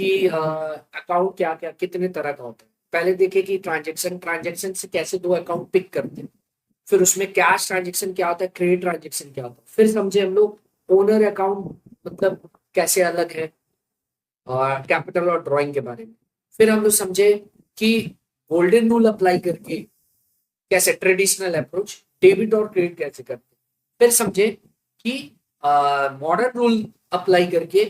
कि अकाउंट क्या क्या कितने तरह का होता है। पहले देखे कि ट्रांजेक्शन से कैसे दो अकाउंट पिक करते हैं, फिर उसमें कैश ट्रांजेक्शन क्या होता है, क्रेडिट ट्रांजेक्शन क्या होता है, फिर समझे हम लोग ओनर अकाउंट मतलब कैसे अलग है, और कैपिटल और ड्राइंग के बारे में। फिर हम लोग समझे कि गोल्डन रूल अप्लाई करके कैसे ट्रेडिशनल अप्रोच डेबिट और क्रेडिट कैसे करते हैं। फिर समझे कि मॉडर्न रूल अप्लाई करके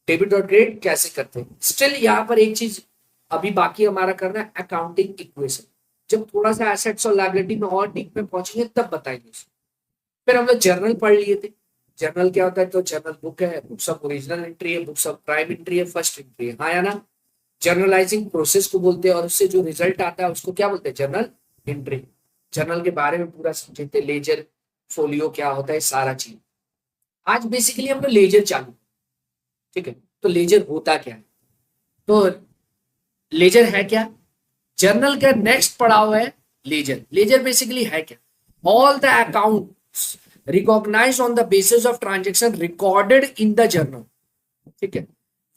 डेबिट और क्रेडिट कैसे करते हैं। स्टिल यहाँ पर एक चीज अभी बाकी हमारा करना है, अकाउंटिंग इक्वेशन। जब थोड़ा सा एसेट्स और लायबिलिटी में और डीप में पहुंचेंगे तब बताएंगे। फिर हम लोग जर्नल पढ़ लिए थे। जर्नल क्या होता है, तो जर्नल बुक है, बुक्स ऑफ ओरिजिनल एंट्री है, बुक्स ऑफ प्राइम एंट्री है, फर्स्ट एंट्री है, हाँ या ना। जर्नलाइजिंग प्रोसेस को बोलते हैं, और उससे जो रिजल्ट आता है उसको क्या बोलते हैं, जर्नल एंट्री। जर्नल के बारे में पूरा समझे थे, लेजर फोलियो क्या होता है, सारा चीज। आज बेसिकली हम लोग लेजर चालू, ठीक है। तो लेजर होता क्या है, तो लेजर है क्या, जर्नल का नेक्स्ट पड़ाव है लेजर। लेजर बेसिकली है क्या, all the accounts recognise on the basis of transaction recorded in the journal, ठीक है,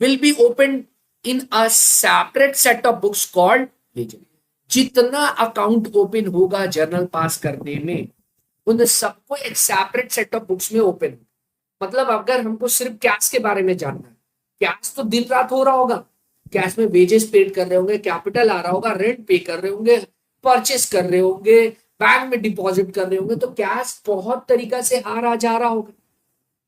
will be open in a separate set of books called ledger. जितना अकाउंट ओपन होगा journal pass करने में, उन सबको एक सेपरेट सेट ऑफ बुक्स में ओपन। मतलब अगर हमको सिर्फ कैश के बारे में जानना है, कैश तो दिन रात हो रहा होगा, कैश में वेजेस पेड कर रहे होंगे, कैपिटल आ रहा होगा, रेंट पे कर रहे होंगे, परचेस कर रहे होंगे, बैंक में डिपॉजिट कर रहे होंगे, तो कैश बहुत तरीका से आ रहा जा रहा होगा।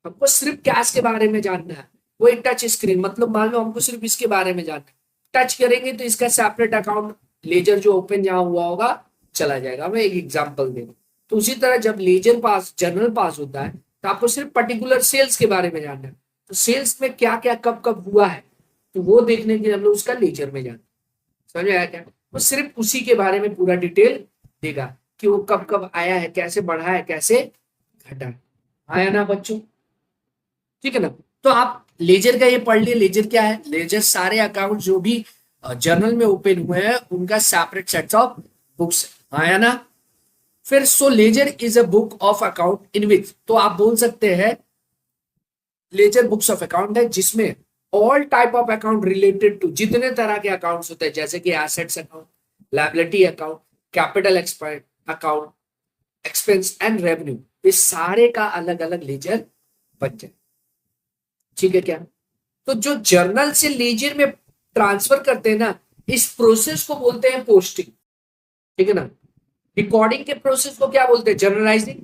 हमको सिर्फ कैश के बारे में जानना है, वो एक टच स्क्रीन, मतलब मान लो हमको सिर्फ इसके बारे में जानना है, टच करेंगे तो इसका सेपरेट अकाउंट लेजर जो ओपन जहां हुआ होगा चला जाएगा। मैं एक एग्जांपल दे दूं, तो उसी तरह जब लेजर पास जर्नल पास होता है तो आपको सिर्फ पर्टिकुलर सेल्स के बारे में जानना है, तो सेल्स में क्या क्या कब कब हुआ है, तो वो देखने के लिए हम लोग उसका लेजर में जाते हैं। समझ में आया क्या, वो सिर्फ उसी के बारे में पूरा डिटेल देगा कि वो कब कब आया है, कैसे बढ़ा है, कैसे घटा है। आया ना बच्चों, ठीक है ना। तो आप लेजर का ये पढ़ लिए, लेजर क्या है, लेजर सारे अकाउंट जो भी जर्नल में ओपन हुए हैं उनका सेपरेट सेट ऑफ बुक्स, आया ना। फिर so ledger is a book of account in which, तो आप बोल सकते हैं लेजर बुक्स ऑफ अकाउंट है जिसमें all type of account related to, जितने तरह के अकाउंट्स होते हैं, जैसे कि assets account, liability account, capital account, expense and revenue, ये सारे का अलग अलग लेजर बन जाए, ठीक है क्या। तो जो जर्नल से लेजर में ट्रांसफर करते हैं ना, इस प्रोसेस को बोलते हैं पोस्टिंग, ठीक है ना। रिकॉर्डिंग के प्रोसेस को क्या बोलते हैं, जर्नलाइजिंग।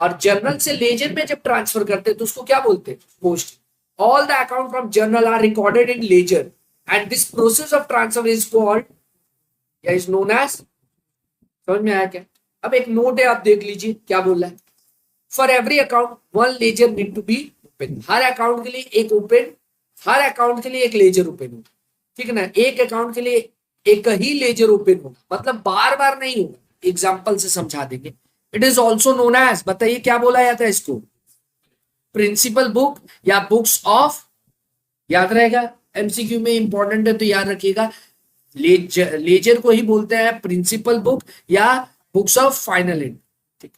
और जर्नल से लेजर में जब ट्रांसफर करते हैं तो उसको क्या बोलते हैं, posting. All the account from journal are recorded in ledger and this process of transfer is called या इज नोन एज, समझ में आया क्या। अब एक नोट है, आप देख लीजिए क्या बोल रहा है। For every account one ledger need to be open, हर अकाउंट के लिए एक ओपन, हर अकाउंट के लिए एक लेजर ओपन होगा, ठीक है ना। एक अकाउंट के लिए एक ही लेजर ओपन होगा, मतलब बार बार नहीं होगा। एग्जाम्पल से समझा देंगे। It is also known as, बताइए क्या बोला जाता है इसको, प्रिंसिपल बुक या बुक्स ऑफ, याद रहेगा, एमसीक्यू में इंपॉर्टेंट है तो याद रखिएगा। लेजर को ही बोलते हैं प्रिंसिपल बुक या बुक्स ऑफ फाइनल एंड, ठीक।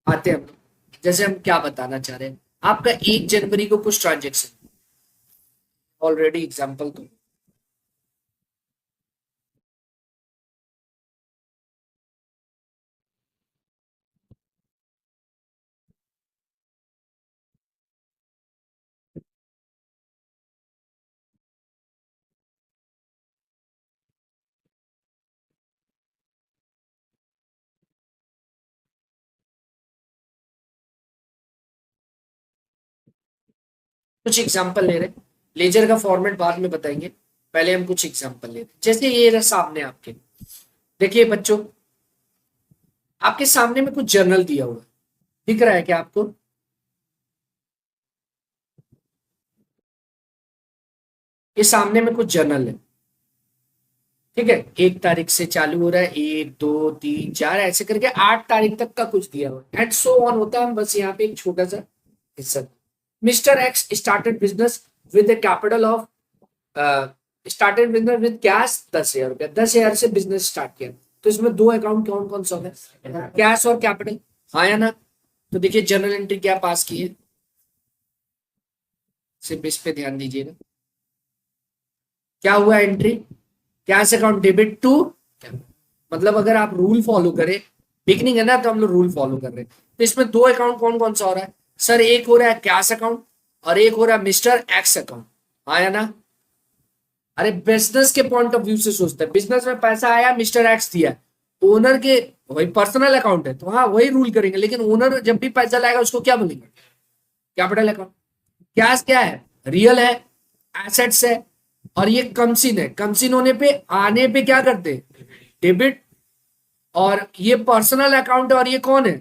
आते हैं हम, जैसे हम क्या बताना चाह रहे हैं, आपका 1 जनवरी को कुछ ट्रांजेक्शन, ऑलरेडी एग्जांपल तो कुछ एग्जांपल ले रहे हैं, लेजर का फॉर्मेट बाद में बताएंगे, पहले हम कुछ एग्जांपल ले रहे हैं। जैसे ये रहा सामने आपके, देखिए बच्चों, आपके सामने में कुछ जर्नल दिया हुआ है, दिख रहा है क्या आपको, ये सामने में कुछ जर्नल है, ठीक है। 1 तारीख से चालू हो रहा है, 1 2 3 4 ऐसे करके 8 तारीख तक का कुछ दिया हुआ है, एंड सो ऑन होता है। बस यहाँ पे एक छोटा सा हिस्सा, mister x started business with A capital of, started business with cash 10,000 रुपया, 10,000 से बिजनेस स्टार्ट किया। तो इसमें दो अकाउंट कौन कौन सा है, कैश और कैपिटल, हाँ या ना। तो देखिए जर्नल एंट्री क्या पास की है, सिर्फ इस पे ध्यान दीजिएगा। क्या हुआ entry, cash account debit to, मतलब अगर आप रूल फॉलो करें, बिगनिंग है ना, तो हम लोग रूल फॉलो कर रहे हैं। तो इसमें दो अकाउंट कौन कौन सा हो रहा है सर, एक हो रहा है कैश अकाउंट और एक हो रहा है मिस्टर एक्स अकाउंट, आया ना। अरे बिजनेस के पॉइंट ऑफ व्यू से सोचते हैं, बिजनेस में पैसा आया, मिस्टर एक्स दिया, ओनर के वही पर्सनल अकाउंट है तो हाँ वही रूल करेंगे, लेकिन ओनर जब भी पैसा लाएगा उसको क्या बोलेंगे, कैपिटल अकाउंट। कैश क्या है, रियल है, एसेट्स है, और ये कमसिन है, कमसिन होने पे आने पे क्या करते, डेबिट। और ये पर्सनल अकाउंट है और ये कौन है,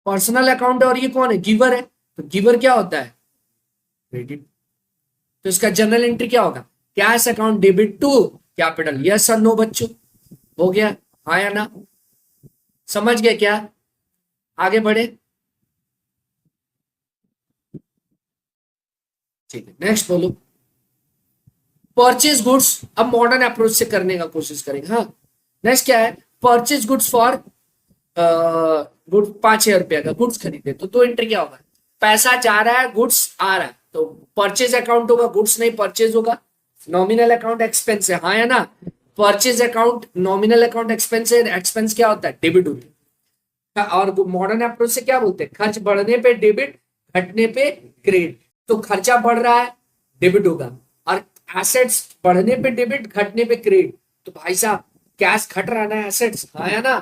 पर्सनल अकाउंट है और ये कौन है, गिवर है, तो गिवर क्या होता है, क्रेडिट। तो इसका जनरल एंट्री क्या होगा, cash account debit to capital, yes और नो बच्चों, हो गया, आया ना, समझ गए क्या, आगे बढ़े, ठीक है नेक्स्ट बोलो। परचेज गुड्स, अब मॉडर्न अप्रोच से करने का कोशिश करेंगे। हाँ नेक्स्ट क्या है, परचेज गुड्स फॉर गुड 5,000 रुपया का गुड्स खरीदे, तो दो एंट्री क्या होगा, पैसा जा रहा है, गुड्स आ रहा है, तो परचेज अकाउंट होगा, गुड्स नहीं परचेज होगा, नॉमिनल अकाउंट एक्सपेंस है, हाँ या ना, purchase account nominal account expense है, एक्सपेंस क्या होता है, डेबिट होता है। और मॉडर्न अप्रोच से क्या बोलते हैं, खर्च बढ़ने पे डेबिट, घटने पे क्रेडिट, तो खर्चा बढ़ रहा है डेबिट होगा, और एसेट्स बढ़ने पे डेबिट, घटने पे क्रेडिट, तो भाई साहब कैश घट रहा है ना, एसेट्स, हाँ या ना,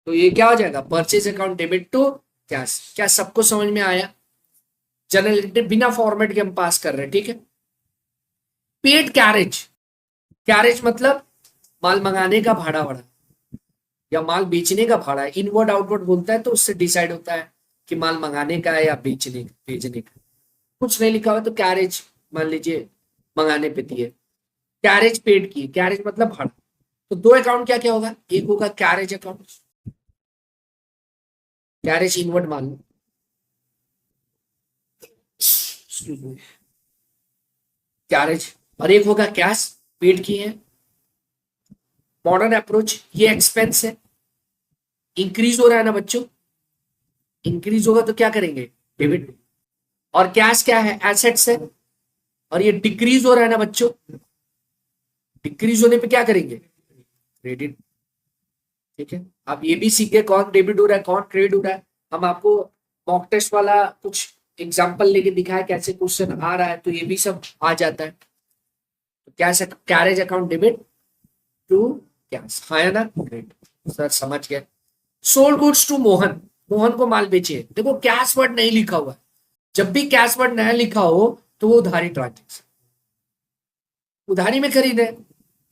तो ये क्या हो जाएगा, purchase account debit to cash. क्या सबको समझ में आया, जनरल बिना फॉर्मेट के हम पास कर रहे हैं, ठीक है। पेड कैरेज, कैरेज मतलब माल मंगाने का भाड़ा वाड़ा, या माल बेचने का भाड़ा है, इनवर्ड आउटवर्ड बोलता है तो उससे डिसाइड होता है कि माल मंगाने का है या बेचने भेजने का। कुछ नहीं लिखा हुआ तो कैरेज मान लीजिए मंगाने पे दिए, कैरेज पेड की, कैरेज मतलब भाड़ा। तो दो अकाउंट क्या क्या होगा, एक होगा कैरेज अकाउंट, कैरेज इनवर्ड मान लो, कैरेज, और एक होगा कैश पेड की है। मॉडर्न अप्रोच, ये एक्सपेंस है, इंक्रीज हो रहा है ना बच्चों, इंक्रीज होगा तो क्या करेंगे, डेबिट। और कैश क्या है, एसेट्स है, और ये डिक्रीज हो रहा है ना बच्चों, डिक्रीज होने पे क्या करेंगे, क्रेडिट, ठीक है। आप ये भी सीखे कौन डेबिट हो रहा है कौन क्रेडिट हो रहा है, हम आपको मॉक टेस्ट वाला कुछ एग्जांपल लेके दिखाया कैसे क्वेश्चन आ रहा है, तो ये भी सब आ जाता है। तो cash carriage account debit to cash, हाँ या ना, ग्रेट सर समझ गए। Sold goods to Mohan, Mohan को माल बेचे, देखो कैश वर्ड नहीं लिखा हुआ, जब भी कैश वर्ड नहीं लिखा हो तो वो उधारी ट्रांजेक्शन, उधारी में खरीदे,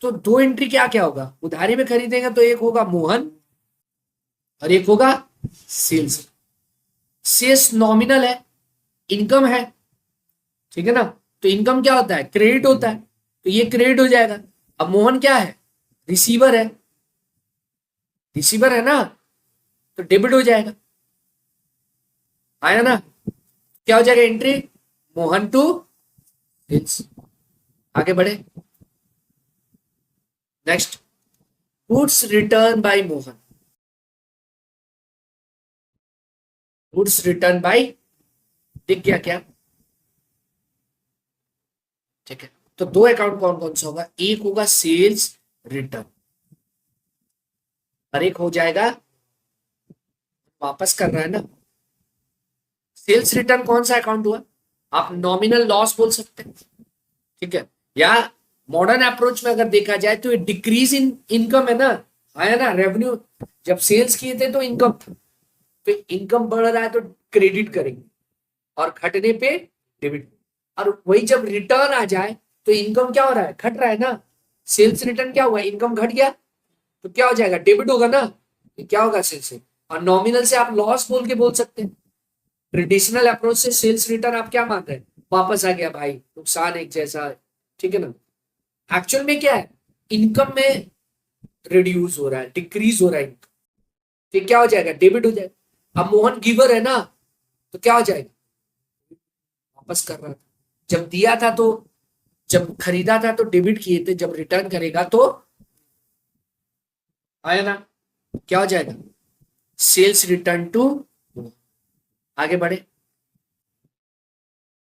तो दो एंट्री क्या क्या होगा, उधारी में खरीदेंगे तो एक होगा मोहन और एक होगा सेल्स। सेल्स नॉमिनल है, इनकम है, ठीक है ना, तो इनकम क्या होता है, क्रेडिट होता है, तो ये क्रेडिट हो जाएगा। अब मोहन क्या है, रिसीवर है, रिसीवर है ना, तो डेबिट हो जाएगा, आया ना, क्या हो जाएगा एंट्री, मोहन टू सेल्स। आगे बढ़े next, goods return by Mohan, goods return by, दिख गया क्या, ठीक है। तो दो अकाउंट कौन कौन सा होगा, एक होगा सेल्स रिटर्न और एक हो जाएगा, वापस कर रहा है ना, सेल्स रिटर्न कौन सा अकाउंट हुआ, आप नॉमिनल लॉस बोल सकते हैं, ठीक है, या मॉडर्न अप्रोच में अगर देखा जाए तो ये डिक्रीज इन इनकम है ना, आया ना, रेवेन्यू जब सेल्स किए थे तो इनकम, तो इनकम बढ़ रहा है तो क्रेडिट करेंगे और घटने पे डेबिट, और वही जब रिटर्न आ जाए तो इनकम क्या हो रहा है, घट रहा है ना, सेल्स रिटर्न क्या हुआ, इनकम घट गया, तो क्या हो जाएगा, डेबिट होगा ना, ये क्या होगा सेल्स से, और नॉमिनल से आप लॉस बोल के बोल सकते हैं। ट्रेडिशनल अप्रोच से सेल्स रिटर्न आप क्या मान रहे हैं, वापस आ गया भाई, नुकसान एक जैसा, ठीक है ना। एक्चुअल में क्या है, इनकम में रिड्यूस हो रहा है, डिक्रीज हो रहा है इनकम, तो क्या हो जाएगा, डेबिट हो जाएगा। अब मोहन गिवर है ना, तो क्या हो जाएगा, वापस कर रहा था, जब दिया था तो, जब खरीदा था तो डेबिट किए थे, जब रिटर्न करेगा तो, आया ना, क्या हो जाएगा, सेल्स रिटर्न टू। आगे बढ़े,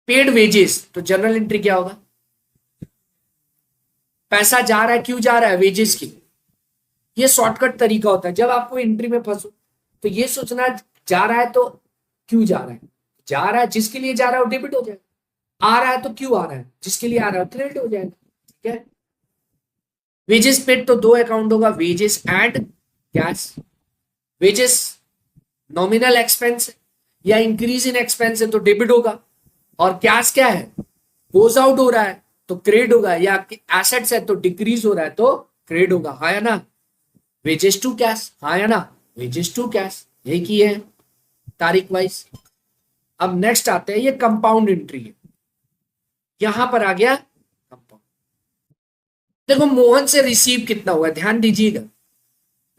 पेड वेजेस, तो जनरल एंट्री क्या होगा, पैसा जा रहा है, क्यों जा रहा है? वेजेस की। ये शॉर्टकट तरीका होता है जब आपको एंट्री में फंसो, तो ये सोचना जा रहा है तो क्यों जा रहा है। जा रहा है जिसके लिए जा रहा है वो डेबिट हो जाएगा, आ रहा है तो क्यों आ रहा है, जिसके लिए आ रहा है क्रेडिट हो जाएगा। ठीक है। वेजेस पेड तो दो अकाउंट होगा, wages and cash. Wages nominal expense या इंक्रीज इन एक्सपेंस है तो डेबिट होगा, और कैश क्या है, गोज आउट हो रहा है तो क्रेडिट होगा, या एसेट्स है तो डिक्रीज हो रहा है तो क्रेडिट होगा। हाँ या ना? वेजेस टू कैश, हाँ या ना? वेजेस टू कैश, यही की है तारीख वाइज। अब नेक्स्ट आते हैं, ये कंपाउंड एंट्री है। यहां पर आ गया कंपाउंड। देखो मोहन से रिसीव कितना हुआ, ध्यान दीजिएगा।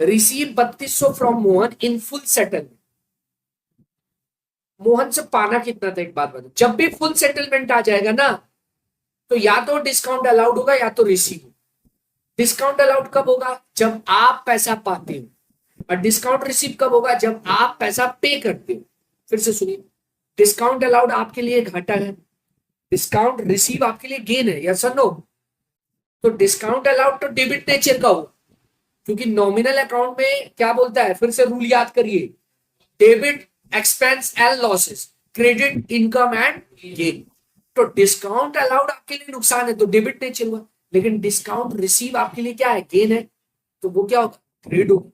Receive 3200 from Mohan in full settlement. Mohan से पाना कितना था, एक बात बताओ। जब भी फुल सेटलमेंट आ जाएगा ना, तो या तो डिस्काउंट अलाउड होगा या तो रिसीव। डिस्काउंट अलाउड कब होगा, जब आप पैसा पाते हो, और डिस्काउंट रिसीव कब होगा, जब आप पैसा पे करते हो। फिर से सुनिए, डिस्काउंट अलाउड आपके लिए घाटा है, डिस्काउंट रिसीव आपके लिए गेन है, यस और नो? तो डिस्काउंट अलाउड तो डेबिट नेचर का हो, क्योंकि नॉमिनल अकाउंट में क्या बोलता है, फिर से रूल याद करिए, debit expense and losses, credit income and gain. तो डिस्काउंट अलाउड आपके लिए नुकसान है तो डेबिट नेचर हुआ, लेकिन डिस्काउंट रिसीव आपके लिए क्या है, गेन है, तो वो क्या होगा, क्रेडिट होगा।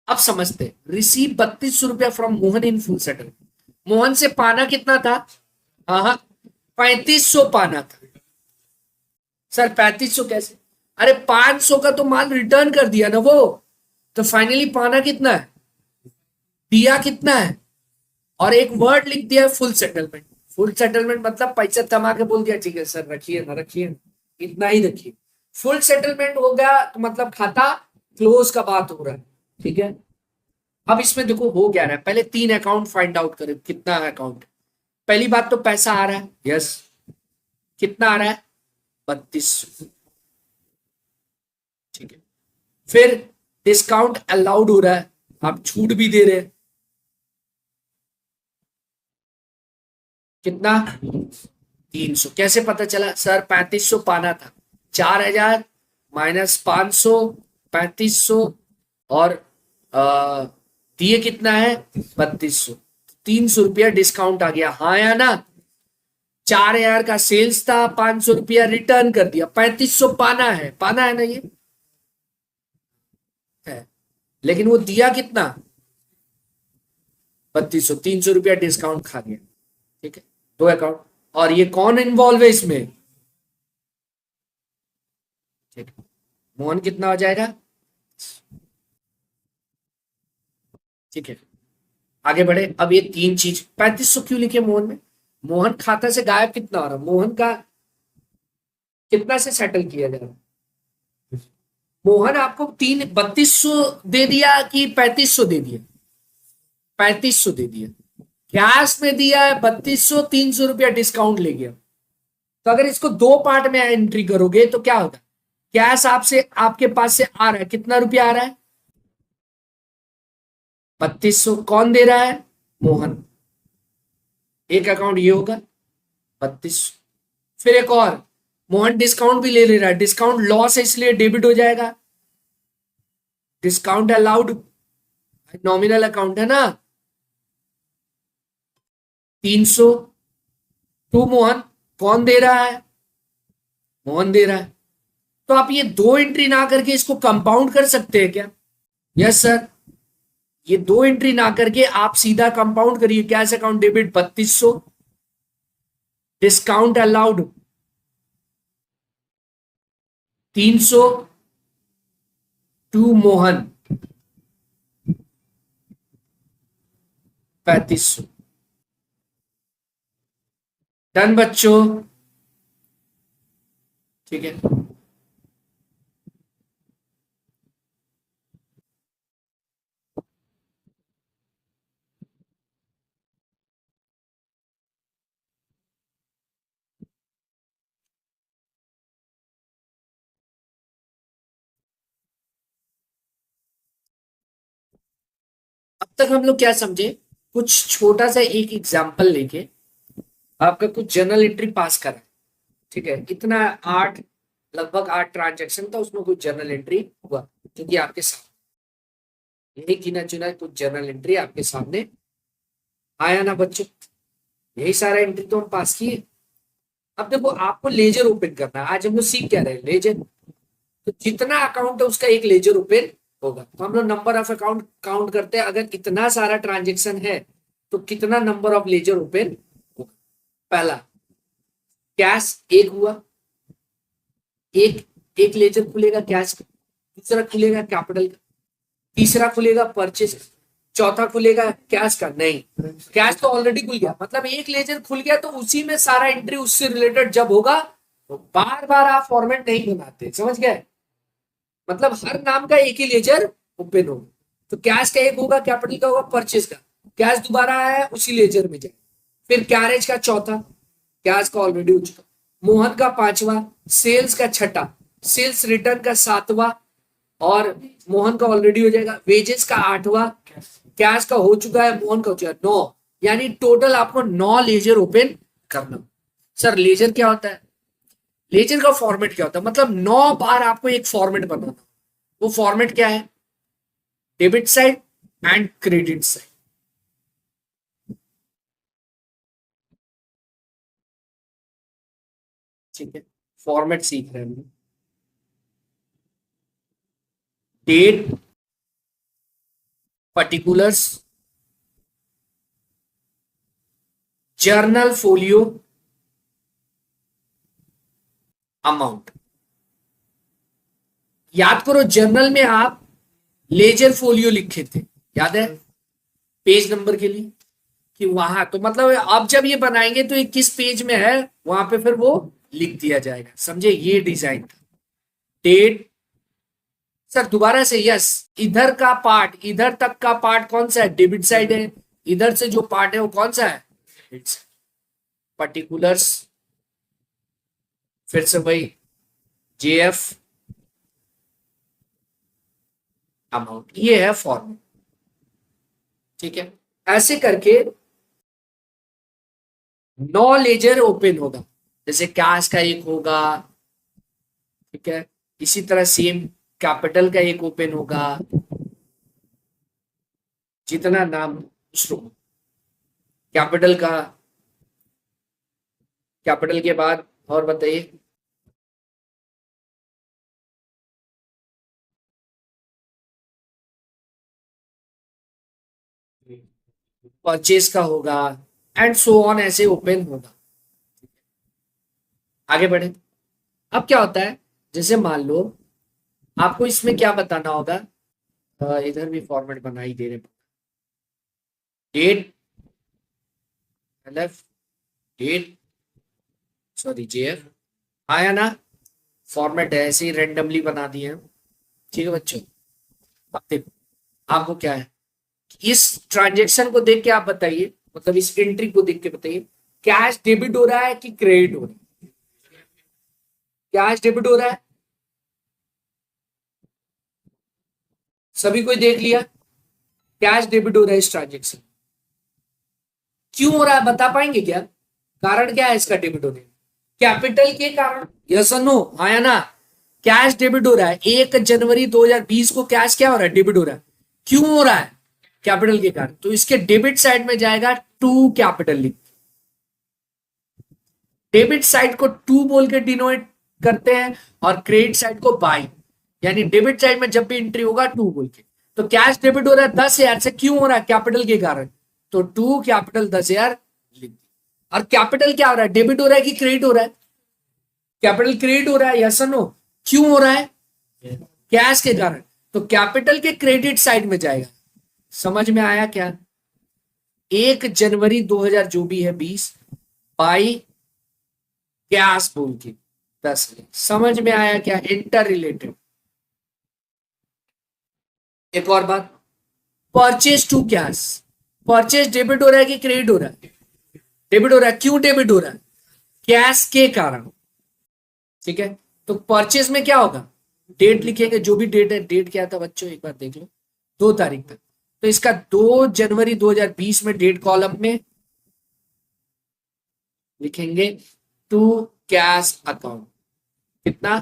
अब समझते हैं, रिसीव 3200 रुपया from Mohan in full settle. Mohan से पाना कितना था, हाँ हाँ 3500 पाना था। सर 3500 कैसे, अरे 500 का तो माल रिटर्न कर दिया ना वो, तो फाइनली पाना कितना है, दिया कितना है, और एक वर्ड लिख दिया फुल सेटलमेंट। फुल सेटलमेंट मतलब पैसा थमा के बोल दिया ठीक है सर रखिए ना, रखिए इतना ही रखिए। फुल सेटलमेंट हो गया तो मतलब खाता क्लोज का बात हो रहा है। ठीक है। अब इसमें देखो हो क्या रहा है, पहले तीन अकाउंट फाइंड आउट करें, कितना अकाउंट। पहली बात तो पैसा आ रहा है, यस। कितना आ रहा है, 3200। ठीक है। फिर डिस्काउंट अलाउड हो रहा है, आप छूट भी दे रहे हैं, कितना, 300। कैसे पता चला सर, 3500 पाना था, 4000 माइनस 500, 3500, और दिए कितना है, 3200। 300 रुपया डिस्काउंट आ गया, हाँ या ना? 4000 का सेल्स था, 500 रुपया रिटर्न कर दिया, 3500 पाना है, पाना है ना ये है। लेकिन वो दिया कितना, 3200, 300 रुपया डिस्काउंट खा गया। ठीक है, दो अकाउंट। और ये कौन इन्वॉल्व है इसमें, ठीक है। मोहन कितना हो जाएगा, ठीक है। आगे बढ़े। अब ये तीन चीज 3500 क्यों लिखे मोहन में, मोहन खाता से गायब कितना हो रहा है, मोहन का कितना से सेटल किया जा रहा है। मोहन आपको 3200 दे दिया कि 3500 दे दिया, 3500 दे दिया। कैश में दिया है 3200, 300 रुपया डिस्काउंट ले गया। तो अगर इसको दो पार्ट में एंट्री करोगे तो क्या होगा, कैश आपसे आपके पास से आ रहा है, कितना रुपया आ रहा है, 3200। कौन दे रहा है, मोहन। एक अकाउंट ये होगा 3200। फिर एक और, मोहन डिस्काउंट भी ले रहा है, डिस्काउंट लॉस है इसलिए डेबिट हो जाएगा। डिस्काउंट अलाउड नॉमिनल अकाउंट है ना, 300 टू मोहन। कौन दे रहा है, मोहन दे रहा है। तो आप ये दो एंट्री ना करके इसको कंपाउंड कर सकते हैं क्या, यस सर। ये दो एंट्री ना करके आप सीधा कंपाउंड करिए, cash account debit 3200, discount allowed 300 to Mohan 3500। Done बच्चों, ठीक है। अब तक हम लोग क्या समझे, कुछ छोटा सा एक एग्जाम्पल लेके आपका कुछ जर्नल एंट्री पास करा, ठीक है। इतना 8 लगभग 8 ट्रांजेक्शन था, उसमें कुछ जर्नल एंट्री हुआ क्योंकि आपके सामने यही गिना चुना कुछ जर्नल एंट्री आपके सामने आया ना बच्चों। यही सारा एंट्री तो हम पास किए। अब देखो आपको लेजर ओपन करना है। आज हम लोग सीख क्या रहे हैं, लेजर। तो जितना अकाउंट है उसका एक लेजर ओपन होगा। तो हम लोग नंबर ऑफ अकाउंट काउंट करते हैं। अगर इतना सारा ट्रांजेक्शन है तो कितना नंबर ऑफ लेजर ओपन होगा। पहला कैश एक हुआ, एक एक लेजर खुलेगा कैश का। दूसरा खुलेगा कैपिटल का। तीसरा खुलेगा परचेज। चौथा खुलेगा कैश का। नहीं, कैश तो ऑलरेडी खुल गया, मतलब एक लेजर खुल गया तो उसी में सारा एंट्री उससे रिलेटेड जब होगा तो बार बार आप फॉर्मेट नहीं बनाते, समझ गए। मतलब हर नाम का एक ही लेजर ओपन होगा। तो कैश का एक होगा, कैपिटल का होगा, परचेज का। कैश दोबारा आया उसी लेजर में जाए। फिर कैरेज का चौथा, कैश का ऑलरेडी हो चुका। मोहन का पांचवा, सेल्स का छठा, सेल्स रिटर्न का सातवां और मोहन का ऑलरेडी हो जाएगा। वेजेस का आठवां, कैश का हो चुका है, मोहन का हो चुका है। 9, यानी टोटल आपको 9 लेजर ओपन करना। सर लेजर क्या होता है, लेजर का फॉर्मेट क्या होता है, मतलब 9 बार आपको एक फॉर्मेट बनाना। वो फॉर्मेट क्या है, debit side and credit side. ठीक है, फॉर्मेट सीख रहे हैं हम। Date, particulars, journal folio, amount. याद करो जर्नल में आप लेजर फोलियो लिखे थे, याद है, पेज नंबर के लिए कि वहां तो मतलब अब जब ये बनाएंगे तो ये किस पेज में है वहां पे फिर वो लिख दिया जाएगा, समझे। ये डिजाइन था। डेट, सर दोबारा से, यस, इधर का पार्ट, इधर तक का पार्ट कौन सा है, डेबिट साइड है। इधर से जो पार्ट है वो कौन सा है, पर्टिकुलर्स। फिर से वही जेएफ, अमाउंट, ये है फॉर्म। ठीक है, ऐसे करके 9 लेजर ओपन होगा। जैसे कैश का एक होगा, ठीक है, इसी तरह सेम कैपिटल का एक ओपन होगा, जितना नाम शुरू कैपिटल का। कैपिटल के बाद और बताइए, परचेज का होगा एंड सो ऑन, ऐसे ओपन होगा। आगे बढ़े। अब क्या होता है, जैसे मान लो आपको इसमें क्या बताना होगा, इधर भी फॉर्मेट बना ही दे रहे। Date, LF, date, sorry JF, आया ना। फॉर्मेट है ऐसे ही रेंडमली बना दिए हैं। ठीक है बच्चों, अब देखो आपको क्या है, इस ट्रांजेक्शन को देख के आप बताइए, मतलब इस एंट्री को देख के बताइए, कैश डेबिट हो रहा है कि क्रेडिट हो रहा है। कैश डेबिट हो रहा है, सभी कोई देख लिया, कैश डेबिट हो रहा है इस ट्रांजेक्शन। क्यों हो रहा है बता पाएंगे क्या, कारण क्या है इसका डेबिट होने, कैपिटल के कारण, यस और नो, आया ना। कैश डेबिट हो रहा है 1 जनवरी 2020 को, कैश क्या हो रहा है, डेबिट हो रहा है। क्यों हो रहा है, कैपिटल के कारण। तो इसके डेबिट साइड में जाएगा टू कैपिटल लिख। डेबिट साइड को टू बोल के डिनोट करते हैं और क्रेडिट साइड को बाई, यानी डेबिट साइड में जब भी एंट्री होगा टू बोल के। तो कैश डेबिट हो रहा है 10,000 से, क्यों हो रहा है, कैपिटल के कारण। तो टू कैपिटल 10,000 लिख। और कैपिटल क्या हो रहा है, डेबिट हो रहा है कि क्रेडिट हो रहा है, कैपिटल क्रेडिट हो रहा है, यस और नो। क्यों हो रहा है, कैश के कारण। तो कैपिटल के क्रेडिट साइड में जाएगा। समझ में आया क्या, 1 जनवरी 2000 जो भी है 20 बाई कैश बोल के 10। समझ में आया क्या, इंटर रिलेटेड। एक और बात, purchase to cash, purchase debit हो रहा है कि क्रेडिट हो रहा है, डेबिट हो रहा है। क्यों डेबिट हो रहा है, कैश के कारण। ठीक है, तो परचेज में क्या होगा, डेट लिखेंगे, जो भी डेट है, डेट क्या था बच्चों एक बार देख लो, 2 तारीख तक। तो इसका 2 जनवरी 2020 में डेट कॉलम में लिखेंगे टू कैश अकाउंट, कितना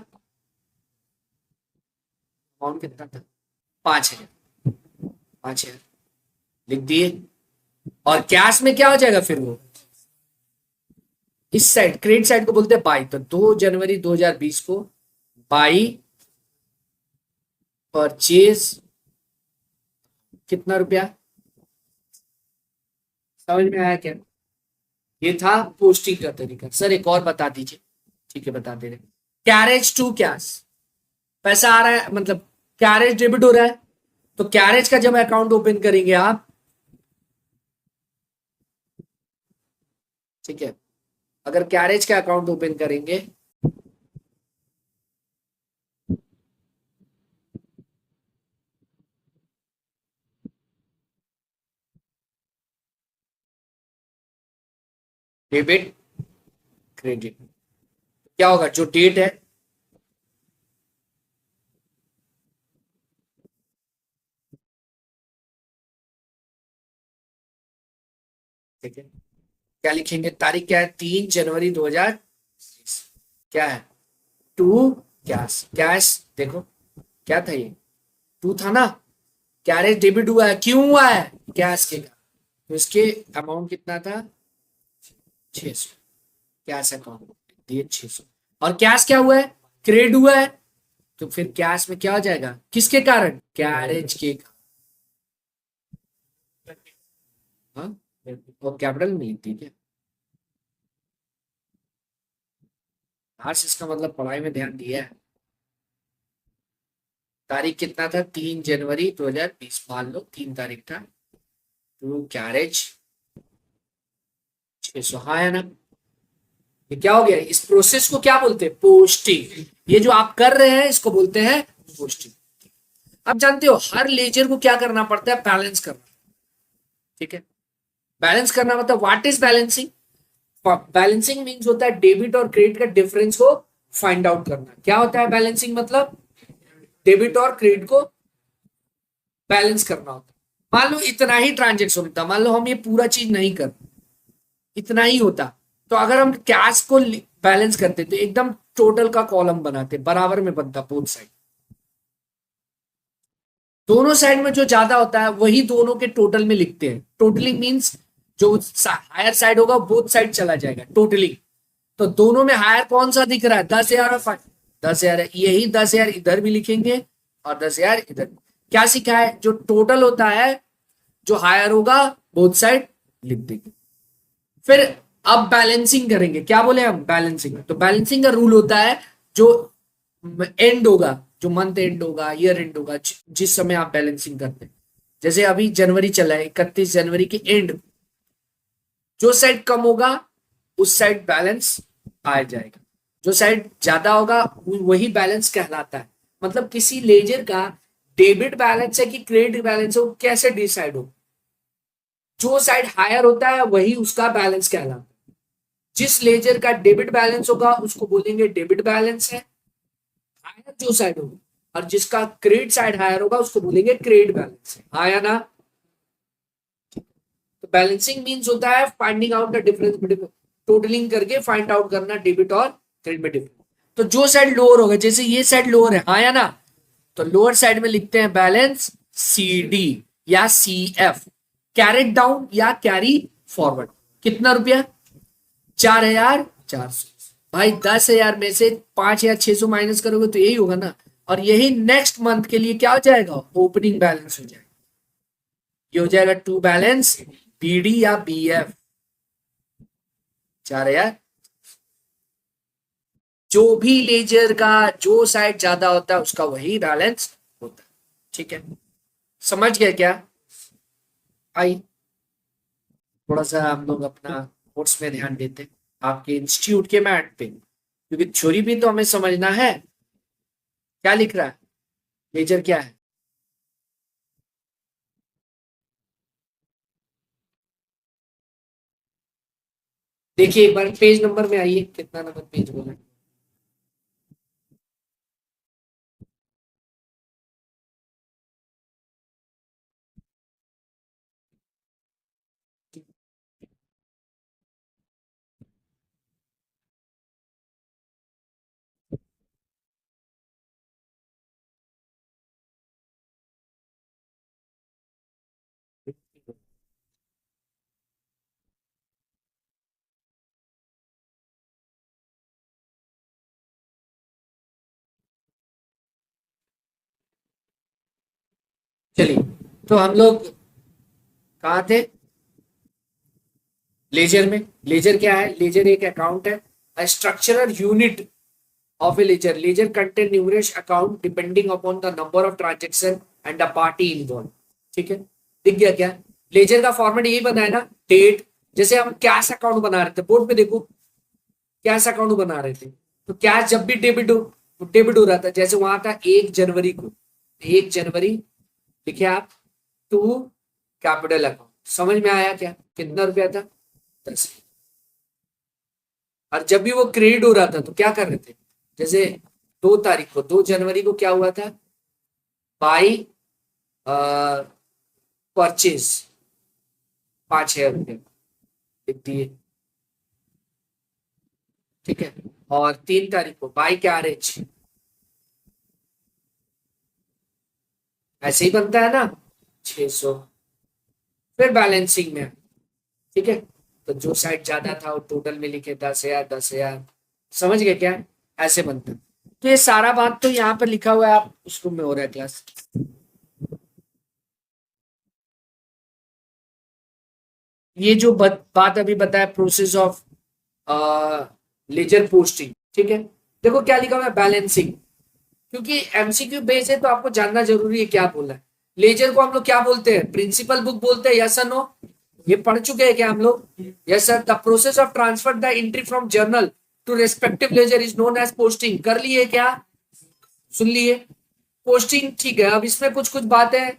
अमाउंट कितना था? 5,000। 5,000 लिख दिए। और कैश में क्या हो जाएगा फिर वो, इस साइड क्रेडिट साइड को बोलते हैं बाई। तो 2 जनवरी 2020 को बाई परचेज कितना रुपया, समझ में आया क्या? ये था पोस्टिंग का तरीका। सर एक और बता दीजिए। ठीक है बता दे रहे। कैरेज टू कैश, पैसा आ रहा है मतलब कैरेज डेबिट हो रहा है, तो कैरेज का जब अकाउंट ओपन करेंगे आप, ठीक है, अगर कैरेज का अकाउंट ओपन करेंगे, डेबिट क्रेडिट, क्या होगा जो डेट है, ठीक है, क्या लिखेंगे, तारीख क्या है, 3 जनवरी 2020, क्या है, टू कैश। कैश देखो क्या था ये, टू था ना, कैरेज डेबिट हुआ है, क्यों हुआ है, कैश के का, तो इसके अमाउंट कितना था, 600, कैश अकाउंट दिए 600। और कैश क्या हुआ है, क्रेडिट हुआ है, तो फिर कैश में क्या हो जाएगा, किसके कारण, कैरेज के कारण। हाँ, और कैपिटल में ठीक है। हर्ष इसका मतलब पढ़ाई में ध्यान दिया है। तारीख कितना था, 3 जनवरी 2020, मान लो 3 तारीख था, टू कैरेज 600, हाँ है ना। ये क्या हो गया, इस प्रोसेस को क्या बोलते हैं, पोस्टिंग। ये जो आप कर रहे हैं इसको बोलते हैं पोस्टिंग। आप जानते हो हर लेजर को क्या करना पड़ता है, बैलेंस करना, ठीक है। बैलेंस करना मतलब what is balancing, balancing means होता है डेबिट और क्रेडिट का डिफरेंस को फाइंड आउट करना। क्या होता है बैलेंसिंग मतलब, डेबिट और क्रेडिट को बैलेंस करना होता है। मान लो इतना ही ट्रांजेक्शन होता, मान लो हम ये पूरा चीज नहीं कर, इतना ही होता, तो अगर हम कैश को बैलेंस करते तो एकदम टोटल का कॉलम बनाते, बराबर में बनता बोथ साइड। दोनों साइड में जो ज्यादा होता है वही दोनों के टोटल में लिखते हैं। टोटलिंग मींस जो हायर साइड होगा बोथ साइड चला जाएगा टोटलिंग। तो दोनों में हायर कौन सा दिख रहा है, 10,000 और 10,000 है, यही 10,000 इधर भी लिखेंगे और 10,000 इधर। क्या सीखा है, जो टोटल होता है जो हायर होगा बोथ साइड लिख देंगे। फिर अब बैलेंसिंग करेंगे, क्या बोले हम, बैलेंसिंग। तो बैलेंसिंग का रूल होता है जो एंड होगा, जो मंथ एंड होगा, ईयर एंड होगा, जिस समय आप बैलेंसिंग करते हैं। जैसे अभी जनवरी चला है, 31 जनवरी के एंड, जो साइड कम होगा उस साइड बैलेंस आ जाएगा, जो साइड ज्यादा होगा वही बैलेंस कहलाता है। मतलब किसी लेजर का डेबिट बैलेंस है कि क्रेडिट बैलेंस है, वो कैसे डिसाइड हो, जो साइड हायर होता है वही उसका बैलेंस कहलाता है। जिस लेजर का डेबिट बैलेंस होगा उसको बोलेंगे डेबिट बैलेंस है, हायर जो साइड होगा, और जिसका क्रेडिट साइड हायर होगा उसको बोलेंगे क्रेडिट बैलेंस है, हाँ या ना। तो बैलेंसिंग मींस होता है finding out the difference between, totalling करके फाइंड आउट करना डेबिट और क्रेडिट में डिफरेंस। तो जो साइड लोअर होगा, जैसे ये साइड लोअर है, हाँ या ना, तो लोअर साइड में लिखते हैं बैलेंस सी डी या सी एफ, कैरेट डाउन या कैरी फॉरवर्ड। कितना रुपया, 4,400। भाई 10,000 में से 5,600 माइनस करोगे तो यही होगा ना, और यही नेक्स्ट मंथ के लिए क्या हो जाएगा, ओपनिंग बैलेंस हो जाएगा। ये हो जाएगा टू बैलेंस बीडी या बी एफ, 4,000। जो भी लेजर का जो साइड ज्यादा होता है उसका वही बैलेंस होता है, ठीक है। समझ गए क्या, आई। थोड़ा सा हम लोग अपना कोर्स में ध्यान देते हैं, आपके इंस्टीट्यूट के मैट पे, क्योंकि थ्योरी भी तो हमें समझना है। क्या लिख रहा है, लेजर क्या है, देखिए एक बार पेज नंबर में आइए, कितना नंबर पेज बोला। चलिए, तो हम लोग कहाँ थे? लेजर में। लेजर क्या है? लेजर एक अकाउंट है, structural unit of a ledger. Ledger contain numerous account depending upon the number of transaction and the party involved. ठीक है, दिख गया क्या? लेजर का फॉर्मेट यही बना है ना, डेट। जैसे हम कैश अकाउंट बना रहे थे, बोर्ड पे देखो, कैश अकाउंट बना रहे थे, तो कैश जब भी डेबिट हो रहा था, जैसे वहां था 1 जनवरी को, 1 जनवरी लिखे आप, टू कैपिटल अकाउंट। समझ में आया क्या? कितना रुपया था? 10। और जब भी वो क्रेडिट हो रहा था तो क्या कर रहे थे? जैसे 2 तारीख को, 2 जनवरी को क्या हुआ था? बाई परचेज 5,000 रुपये लिख दिए, ठीक है। और 3 तारीख को बाई कैरेज, ऐसे ही बनता है ना, 600। फिर बैलेंसिंग में, ठीक है, तो जो साइड ज्यादा था वो टोटल में लिखे 10,000 10,000। समझ गए क्या? ऐसे बनता है। तो ये सारा बात तो यहाँ पर लिखा हुआ है, आप उस रूम में हो रहा है क्लास। ये जो बात अभी बताया, प्रोसेस ऑफ लेजर पोस्टिंग, ठीक है। देखो क्या लिखा हुआ है, बैलेंसिंग। क्योंकि एमसीक्यू बेस है तो आपको जानना जरूरी है क्या बोला है। लेजर को हम लोग क्या बोलते हैं? प्रिंसिपल बुक बोलते हैं, यस और नो? ये पढ़ चुके हैं क्या हम लोग? Yes sir. The process of transfer the entry from journal to respective ledger is known as posting. कर लिए क्या? सुन लिए? पोस्टिंग, ठीक है। अब इसमें कुछ कुछ बातें,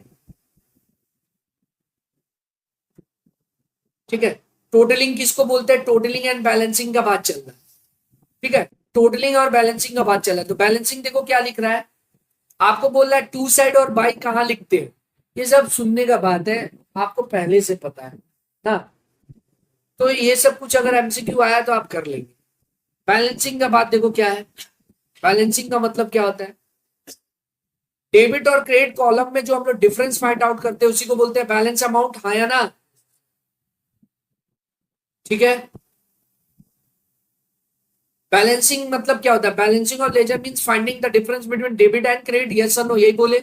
ठीक है। टोटलिंग किसको बोलते हैं? टोटलिंग एंड बैलेंसिंग का बात चल रहा है, ठीक है। टोटलिंग और बैलेंसिंग का बात चल रहा है। तो बैलेंसिंग देखो क्या लिख रहा है, आपको बोल रहा है टू साइड और बाई कहाँ लिखते हैं। ये सब सुनने का बात है, आपको पहले से पता है ना। तो ये सब कुछ अगर एमसीक्यू आया तो आप कर लेंगे। बैलेंसिंग का बात देखो क्या है। बैलेंसिंग का मतलब क्या होता है? डेबिट और क्रेडिट कॉलम में जो हम लोग डिफरेंस फाइंड आउट करते हैं उसी को बोलते हैं बैलेंस अमाउंट, हाँ या ना? ठीक है। बैलेंसिंग मतलब क्या होता है? बैलेंसिंग और ledger means finding the difference between debit and credit, yes और नो, यही बोले।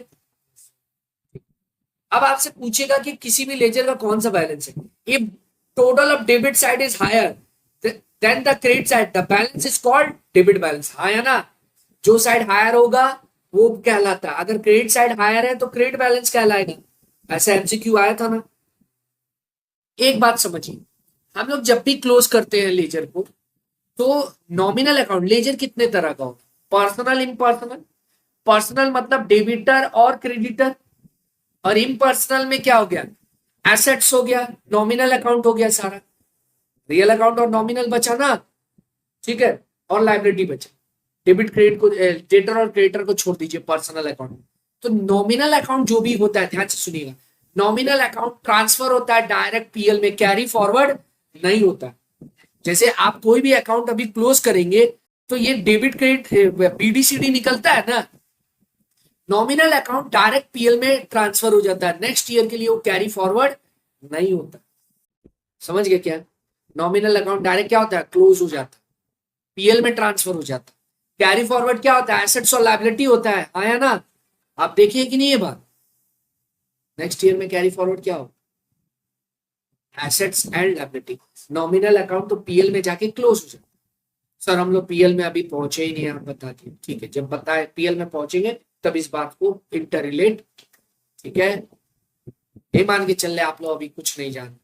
अब आपसे पूछेगा कि किसी भी लेजर का कौन सा बैलेंस है। ये total of debit side is higher than the credit side, the balance is called debit balance, हाँ या ना? जो साइड हायर होगा वो कहलाता है। अगर क्रेडिट साइड हायर है तो क्रेडिट बैलेंस कहलाएगा। ऐसा एमसीक्यू आया था ना। एक बात समझिए, हम लोग जब भी क्लोज करते हैं लेजर को, तो नॉमिनल अकाउंट, लेजर कितने तरह का होता है? Personal, impersonal. पर्सनल मतलब डेबिटर और क्रेडिटर, और इम्पर्सनल में क्या हो गया? एसेट्स हो गया, नॉमिनल अकाउंट हो गया सारा। रियल अकाउंट और नॉमिनल बचा ना, ठीक है। और लाइबिलिटी बचा। डेबिट क्रेडिट को, डेटर और क्रेडिटर को छोड़ दीजिए पर्सनल अकाउंट। तो नॉमिनल अकाउंट जो भी होता है, ध्यान से सुनिएगा, नॉमिनल अकाउंट ट्रांसफर होता है डायरेक्ट पीएल में, कैरी फॉरवर्ड नहीं होता। जैसे आप कोई भी अकाउंट अभी क्लोज करेंगे तो ये डेबिट क्रेडिट बीडीसीडी निकलता है ना, नॉमिनल अकाउंट डायरेक्ट पीएल में ट्रांसफर हो जाता है, नेक्स्ट ईयर के लिए वो कैरी फॉरवर्ड नहीं होता। समझ गए क्या? नॉमिनल अकाउंट डायरेक्ट क्या होता है? क्लोज हो जाता है, पीएल में ट्रांसफर हो जाता है। कैरी फॉरवर्ड क्या होता है? एसेट्स और लायबिलिटी होता है, हाँ या ना? आप देखिए कि नहीं ये बात, नेक्स्ट ईयर में कैरी फॉरवर्ड क्या हो? Assets and liability. Nominal account तो पीएल में जाके क्लोज हो जाता है। सर हम लोग पीएल में अभी पहुंचे ही नहीं, आप बता दिए, ठीक है। जब बताए पीएल में पहुंचेंगे तब इस बात को इंटर रिलेट, ठीक है। ये मान के चल रहे आप लोग अभी कुछ नहीं जान,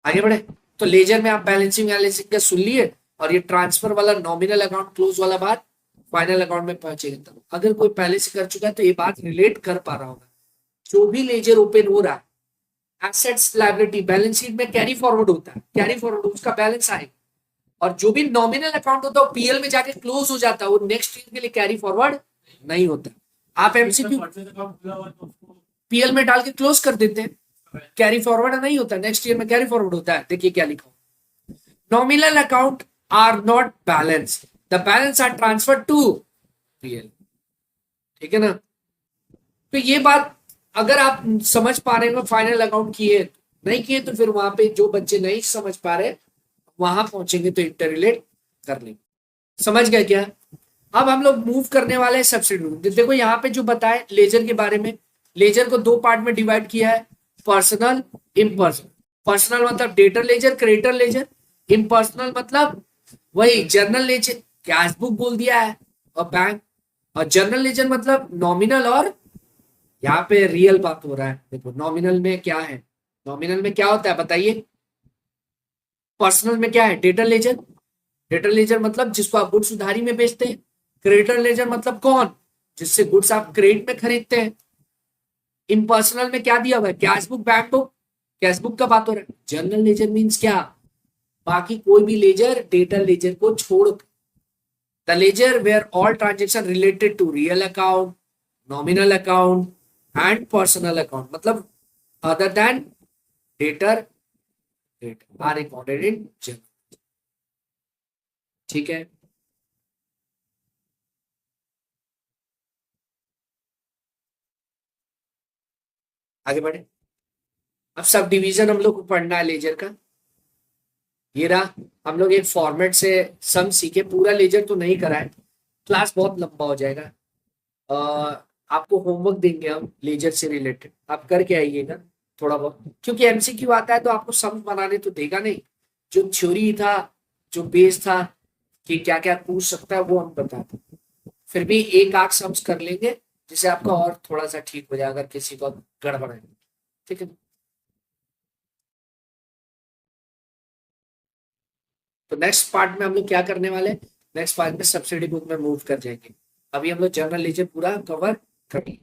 आगे बढ़े। तो लेजर में आप बैलेंसिंग एनालिसिस का सुन लिए, और ये ट्रांसफर वाला नॉमिनल अकाउंट क्लोज वाला बात फाइनल अकाउंट में पहुंचेगा तब। अगर कोई पहले से कर चुका है तो ये बात रिलेट कर पा रहा होगा। जो भी लेजर ओपन हो रहा है, एसेट्स लायबिलिटी बैलेंस शीट में कैरी फॉरवर्ड होता है, कैरी फॉरवर्ड उसका बैलेंस आएगा। और जो भी नॉमिनल अकाउंट होता है वो पीएल में जाके क्लोज हो जाता है, वो नेक्स्ट ईयर के लिए कैरी फॉरवर्ड नहीं होता। आप एमसीक्यू पीएल में डाल के क्लोज कर देते हैं, कैरी फॉरवर्ड नहीं होता, नेक्स्ट ईयर में कैरी फॉरवर्ड होता है। देखिए क्या लिखा, nominal account are not balance, the balance are transfer to PL, ठीक है ना। तो ये बात अगर आप समझ पा रहे हो फाइनल अकाउंट किए, नहीं किए तो फिर वहां पे जो बच्चे नहीं समझ पा रहे वहां पहुंचेंगे तो इंटर रिलेट कर लेंगे। समझ गए क्या? अब हम लोग मूव करने वाले हैं सब्सिट्यूट। देखो यहाँ पे जो बताए लेजर के बारे में, लेजर को दो पार्ट में डिवाइड किया है, पर्सनल, इम्पर्सनल। पर्सनल मतलब debtor ledger, creditor ledger. Impersonal मतलब वही जनरल लेजर, कैश बुक बोल दिया है, और बैंक। और जनरल लेजर मतलब नॉमिनल, और यहाँ पे रियल बात हो रहा है। देखो नॉमिनल में क्या है, नॉमिनल में क्या होता है बताइए। पर्सनल में क्या है, डेटर लेजर। डेटर लेजर मतलब जिसको आप गुड्स उधारी में बेचते हैं। क्रेडिटर लेजर मतलब कौन, जिससे गुड्स आप क्रेडिट में खरीदते हैं। इम्पर्सनल में क्या दिया हुआ है, cash book, bank book. Cash book का बात हो रहा है। जनरल लेजर मीन्स क्या, बाकी कोई भी लेजर डेटर लेजर को छोड़, the ledger where all transaction related to real account, nominal account and personal account, मतलब other than debtor are recorded in general. ठीक है, आगे बढ़े। अब सब डिवीजन हम लोग को पढ़ना है लेजर का। ये रहा, हम लोग एक फॉर्मेट से सम सीखे, पूरा लेजर तो नहीं करा है, क्लास बहुत लंबा हो जाएगा। आपको होमवर्क देंगे हम लेजर से रिलेटेड, आप करके आइएगा थोड़ा बहुत, क्योंकि एमसीक्यू आता है तो आपको सम बनाने तो देगा नहीं। जो थ्योरी था, जो बेस था कि क्या क्या पूछ सकता है, वो हम बताते हैं। फिर भी एक आध सम्स कर लेंगे, जिससे आपका और थोड़ा सा ठीक हो जाए अगर किसी को गड़बड़ है। ठीक है, तो नेक्स्ट पार्ट में हम लोग क्या करने वाले हैं, नेक्स्ट पार्ट में सब्सिडी बुक में मूव कर जाएंगे। अभी हम लोग जर्नल लेजर पूरा कवर कर लिए।